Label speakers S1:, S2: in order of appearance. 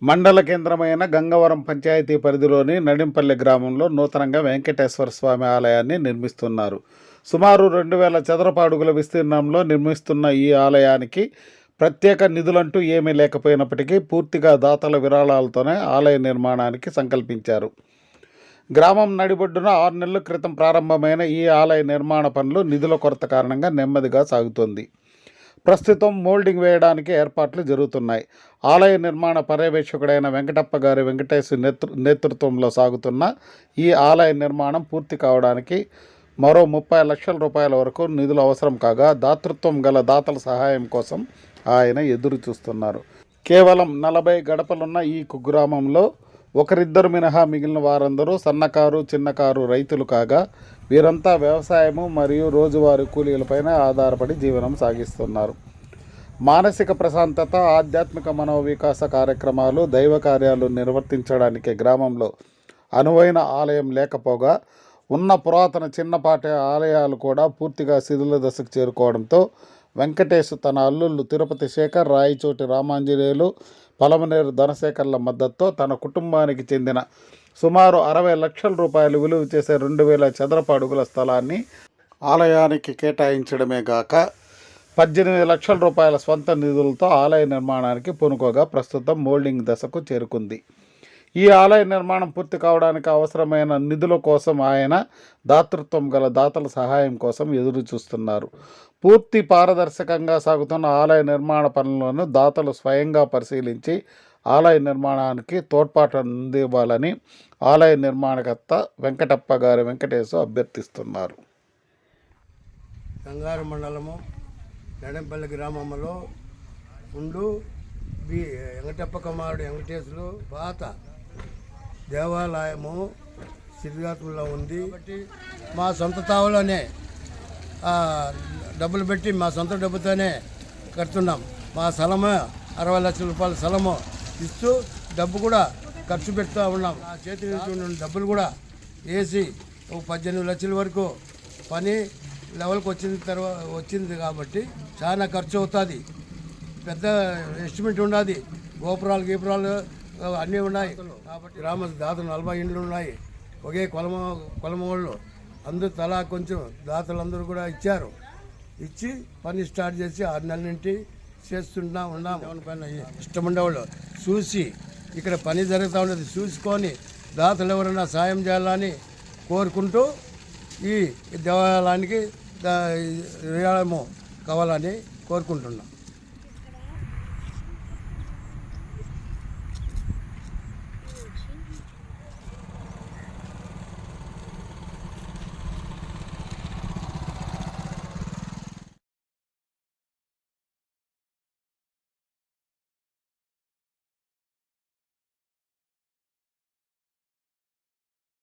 S1: మండల కేంద్రమైన గంగవరం పంచాయతీ పరిధిలోని నడింపల్లి గ్రామంలో నూతనంగా వెంకటేశ్వర స్వామి ఆలయాన్ని నిర్మిస్తున్నారు. సుమారు 2000 చదరపు అడుగుల విస్తీర్ణంలో నిర్మిస్తున్న ఈ ఆలయానికి ప్రత్యేక నిధులంటూ ఏమీ లేకపోయినప్పటికీ పూర్తిగా దాతల విరాళాలతోనే ఆలయ నిర్మాణానికి సంకల్పించారు. గ్రామం నడిబొడ్డున 6 నెలల క్రితం ప్రారంభమైన ఈ ఆలయ నిర్మాణ పనులు నిధుల కొరత కారణంగా నెమ్మదిగా సాగుతోంది. ప్రస్తుతం మోల్డింగ్ వేయడానికి ఏర్పాట్లు జరుగుతున్నాయి. ఆలయ నిర్మాణ పర్యవేక్షకుడైన వెంకటప్ప గారి వెంకటేశ్ నేతృత్వంలో సాగుతున్న ఈ ఆలయ నిర్మాణం పూర్తి కావడానికి మరో 30 లక్షల రూపాయల వరకు నిధులు అవసరం కాగా దాతృత్వం గల దాతల సహాయం కోసం ఆయన ఎదురు చూస్తున్నారు. కేవలం 40 గడపలున్న ఈ కుగ్రామంలో ఒకరిద్దరు మినహా మిగిలిన వారందరూ సన్నకారు చిన్నకారు రైతులు కాగా వీరంతా వ్యవసాయము మరియు రోజువారీ కూలీలపైన ఆధారపడి జీవనం సాగిస్తున్నారు. మానసిక ప్రశాంతత, ఆధ్యాత్మిక మనోవికాస కార్యక్రమాలు, దైవ కార్యాలు నిర్వర్తించడానికి గ్రామంలో అనువైన ఆలయం లేకపోగా ఉన్న పురాతన చిన్నపాటి ఆలయాలు కూడా పూర్తిగా శిథిల దశకు చేరుకోవడంతో వెంకటేశ్ తన అల్లుళ్ళు తిరుపతి శేఖర్, రాయచోటి రామాంజనేయులు, పలమనేరు ధనశేఖర్ల మద్దతుతో తన కుటుంబానికి చెందిన సుమారు 60 లక్షల రూపాయలు విలువ చేసే 2000 చదరపు అడుగుల స్థలాన్ని ఆలయానికి కేటాయించడమే గాక 18 లక్షల రూపాయల స్వంత నిధులతో ఆలయ నిర్మాణానికి పూనుకోగా ప్రస్తుతం మోల్డింగ్ దశకు చేరుకుంది. ఈ ఆలయ నిర్మాణం పూర్తి కావడానికి అవసరమైన నిధుల కోసం ఆయన దాతృత్వం గల దాతల సహాయం కోసం ఎదురు చూస్తున్నారు. పూర్తి పారదర్శకంగా సాగుతున్న ఆలయ నిర్మాణ పనులను దాతలు స్వయంగా పరిశీలించి ఆలయ నిర్మాణానికి తోడ్పాటు అందివ్వాలని ఆలయ నిర్మాణకర్త వెంకటప్ప గారి వెంకటేశ్ అభ్యర్థిస్తున్నారు.
S2: గంగారం మండలము నడింపల్లి గ్రామంలో ఉండు వెంకటప్ప కుమారుడు వెంకటేశ్వరు పాత దేవాలయము సిరిగాతుల్లో ఉంది. మా సొంత తావులోనే డబ్బులు పెట్టి మా సొంత డబ్బుతోనే కడుతున్నాం. మా స్థలము 60 లక్షల రూపాయల స్థలము ఇస్తూ డబ్బు కూడా ఖర్చు పెడుతూ ఉన్నాం. ఆ చేతి నుంచి ఉన్న డబ్బులు కూడా వేసి ఒక 18 లక్షల వరకు పని లెవెల్కి వచ్చింది కాబట్టి చాలా ఖర్చు అవుతుంది. పెద్ద ఎస్టిమేట్ ఉన్నది. గీపురాలు అన్నీ ఉన్నాయి కాబట్టి గ్రామ దాతలు 40 ఇండ్లు ఉన్నాయి. ఒకే కొలమ వాళ్ళు అందరూ తలా కొంచెం దాతలందరూ కూడా ఇచ్చి పని స్టార్ట్ చేసి 6 నెలల నుండి ఉన్నాం. పైన ఇష్టం ఉండేవాళ్ళు చూసి ఇక్కడ పని జరుగుతూ ఉన్నది చూసుకొని దాతలు ఎవరైనా సాయం చేయాలని కోరుకుంటూ ఈ దేవాలయానికి విరాళము కావాలని కోరుకుంటున్నాం.